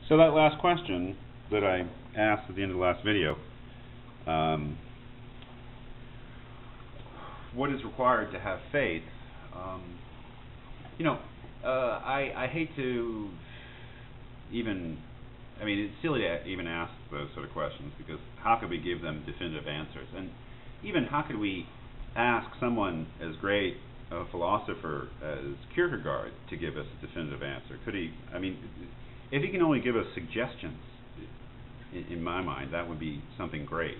So that last question that I asked at the end of the last video, what is required to have faith? I hate to even, it's silly to even ask those sort of questions, because how could we give them definitive answers? And even how could we ask someone as great a philosopher as Kierkegaard to give us a definitive answer? Could he, if he can only give us suggestions, in my mind, that would be something great.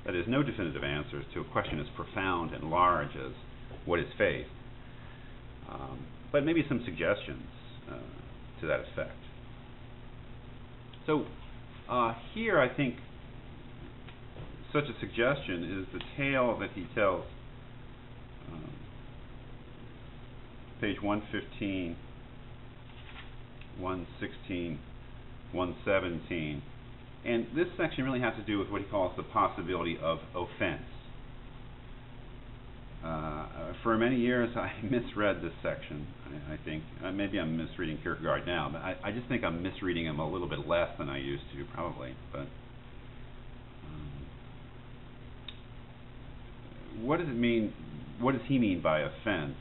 That is, no definitive answers to a question as profound and large as what is faith, but maybe some suggestions to that effect. So here I think such a suggestion is the tale that he tells, page 115, 116, 117. And this section really has to do with what he calls the possibility of offense. For many years I misread this section, I think. Maybe I'm misreading Kierkegaard now, but I just think I'm misreading him a little bit less than I used to, probably. But what does it mean? What does he mean by offense?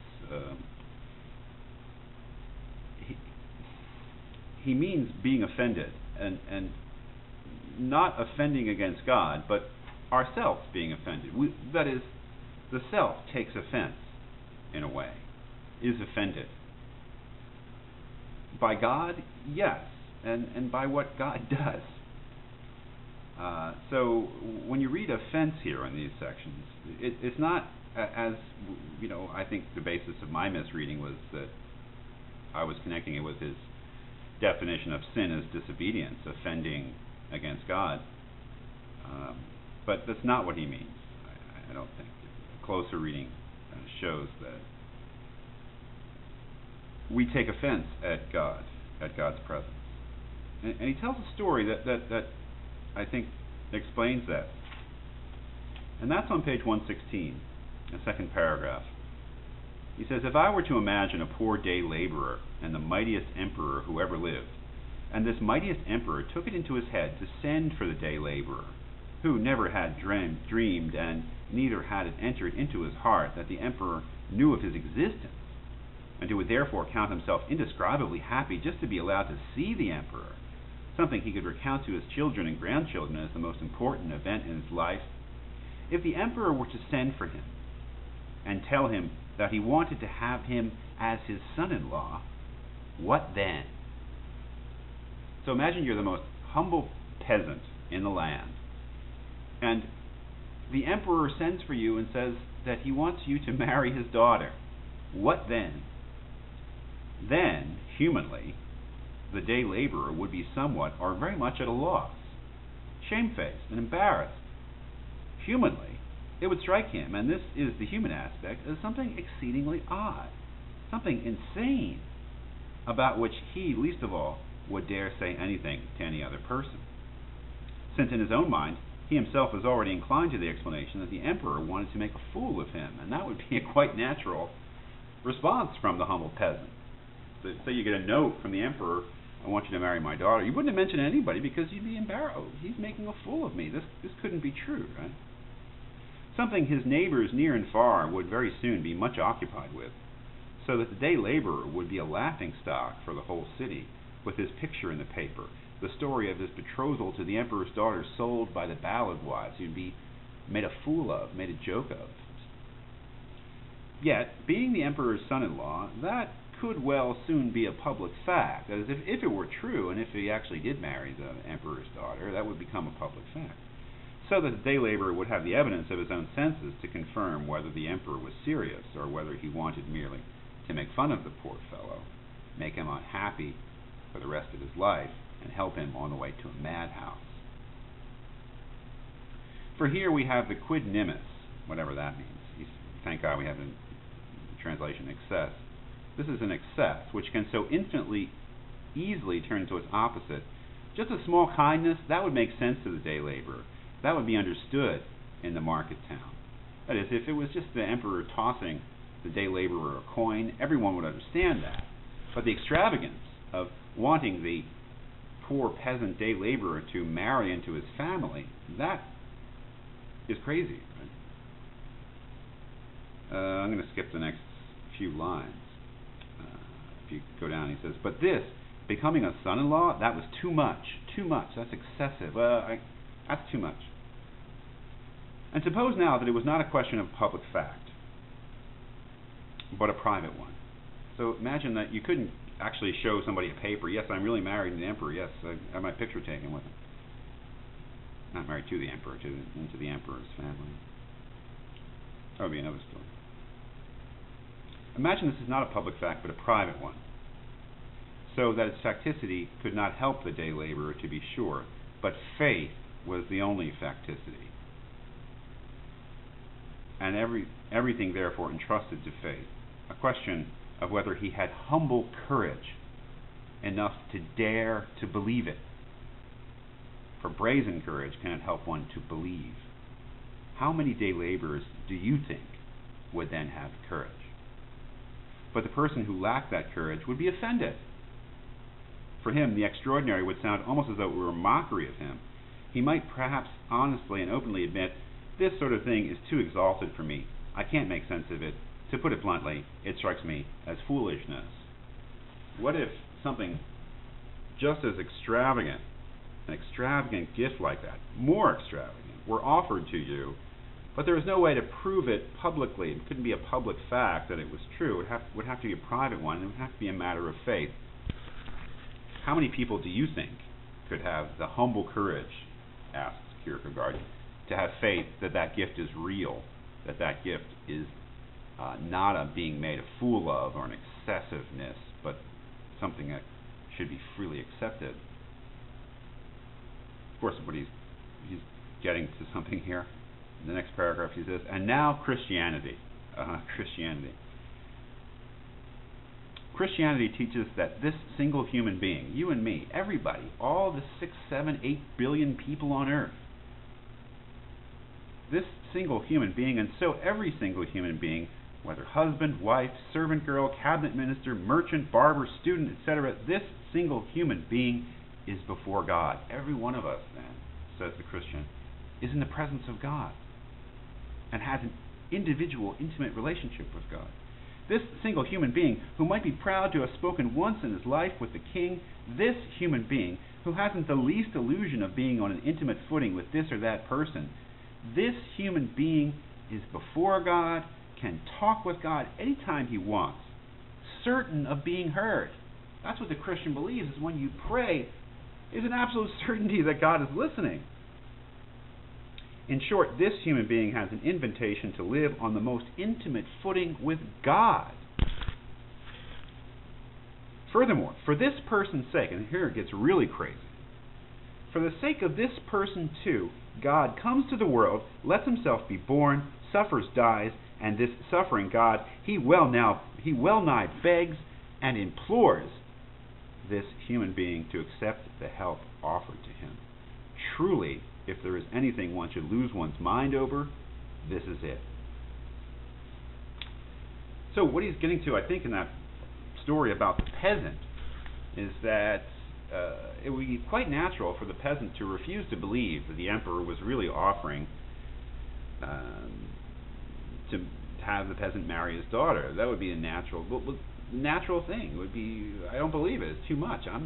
He means being offended, and not offending against God, but ourselves being offended. That is, the self takes offense, in a way, is offended. By God, yes, and by what God does. So when you read offense here in these sections, it's not, as I think the basis of my misreading was that I was connecting it with his definition of sin as disobedience, offending against God. But that's not what he means, I don't think. A closer reading shows that we take offense at God, at God's presence. And he tells a story that I think explains that. And that's on page 116, the second paragraph. He says, "If I were to imagine a poor day laborer and the mightiest emperor who ever lived, and this mightiest emperor took it into his head to send for the day laborer, who never had dreamed, and neither had it entered into his heart that the emperor knew of his existence, and who would therefore count himself indescribably happy just to be allowed to see the emperor, something he could recount to his children and grandchildren as the most important event in his life, if the emperor were to send for him and tell him that he wanted to have him as his son-in-law, what then?" So imagine you're the most humble peasant in the land, and the emperor sends for you and says that he wants you to marry his daughter. What then? Then, humanly, the day laborer would be somewhat or very much at a loss, shamefaced and embarrassed. Humanly, it would strike him, and this is the human aspect, as something exceedingly odd, something insane, about which he, least of all, would dare say anything to any other person, since in his own mind he himself was already inclined to the explanation that the emperor wanted to make a fool of him, and that would be a quite natural response from the humble peasant. So you get a note from the emperor, "I want you to marry my daughter." You wouldn't have mentioned anybody because you'd be embarrassed. "Oh, he's making a fool of me. This couldn't be true," right? Something his neighbors near and far would very soon be much occupied with, so that the day laborer would be a laughingstock for the whole city, with his picture in the paper, the story of his betrothal to the emperor's daughter sold by the ballad wives. He'd be made a fool of, made a joke of. Yet, being the emperor's son-in-law, that could well soon be a public fact. That is, if it were true, and if he actually did marry the emperor's daughter, that would become a public fact. So that the day laborer would have the evidence of his own senses to confirm whether the emperor was serious, or whether he wanted merely to make fun of the poor fellow, make him unhappy for the rest of his life, and help him on the way to a madhouse. For here we have the quid nimis, whatever that means. Thank God we have a translation, excess. This is an excess, which can so infinitely easily turn to its opposite. Just a small kindness, that would make sense to the day laborer. That would be understood in the market town. That is, if it was just the emperor tossing the day laborer a coin, everyone would understand that. But the extravagance of wanting the poor peasant day laborer to marry into his family, that is crazy. Right? I'm going to skip the next few lines. If you go down, he says, but this, becoming a son-in-law, that was too much. Too much. That's excessive. That's too much. And suppose now that it was not a question of public fact, but a private one. So imagine that you couldn't actually show somebody a paper. Yes, I'm really married to the emperor. Yes, I have my picture taken with him. Not married to the emperor, into the emperor's family. That would be another story. Imagine this is not a public fact, but a private one, so that its facticity could not help the day laborer, to be sure, but faith was the only facticity. And everything therefore entrusted to faith. A question of whether he had humble courage enough to dare to believe it. For brazen courage cannot help one to believe. How many day laborers do you think would then have courage? But the person who lacked that courage would be offended. For him, the extraordinary would sound almost as though it were a mockery of him. He might perhaps honestly and openly admit, this sort of thing is too exalted for me. I can't make sense of it. To put it bluntly, it strikes me as foolishness. What if something just as extravagant, an extravagant gift like that, more extravagant, were offered to you, but there was no way to prove it publicly? It couldn't be a public fact that it was true. It would have to be a private one. It would have to be a matter of faith. How many people do you think could have the humble courage, asks Kierkegaard, to have faith that that gift is real, that that gift is not a being made a fool of or an excessiveness, but something that should be freely accepted? Of course, but he's getting to something here. In the next paragraph he says, and now Christianity. Christianity teaches that this single human being, you and me, everybody, all the 6, 7, 8 billion people on earth, this single human being, and so every single human being, whether husband, wife, servant girl, cabinet minister, merchant, barber, student, etc., this single human being is before God. Every one of us, then, says the Christian, is in the presence of God and has an individual, intimate relationship with God. This single human being, who might be proud to have spoken once in his life with the king, this human being, who hasn't the least illusion of being on an intimate footing with this or that person, this human being is before God, can talk with God anytime he wants, certain of being heard. That's what the Christian believes, is when you pray, there's an absolute certainty that God is listening. In short, this human being has an invitation to live on the most intimate footing with God. Furthermore, for this person's sake, and here it gets really crazy, for the sake of this person too, God comes to the world, lets himself be born, suffers, dies, and this suffering God, he well nigh begs and implores this human being to accept the help offered to him. Truly, if there is anything one should lose one's mind over, this is it. So what he's getting to, I think, in that story about the peasant is that it would be quite natural for the peasant to refuse to believe that the emperor was really offering to have the peasant marry his daughter. That would be a natural thing. It would be, I don't believe it. It's too much. I'm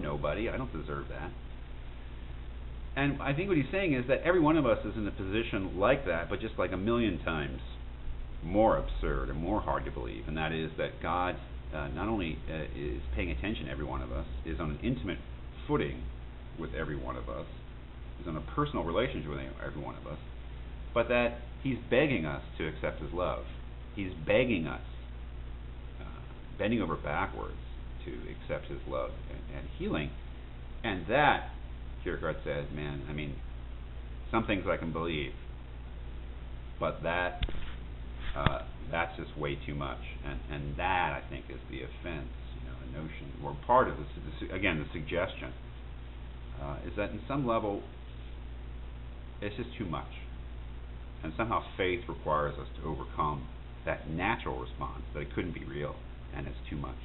nobody. I don't deserve that. And I think what he's saying is that every one of us is in a position like that, but just like a million times more absurd and more hard to believe. And that is that God not only is paying attention to every one of us, is on an intimate footing with every one of us, is on a personal relationship with every one of us, but that he's begging us to accept his love. He's begging us, bending over backwards to accept his love and healing. And that, Kierkegaard says, man, I mean, some things I can believe, but that's just way too much. And that, I think, is the offense, the notion, or part of again, the suggestion, is that in some level, it's just too much. And somehow faith requires us to overcome that natural response, that it couldn't be real, and it's too much.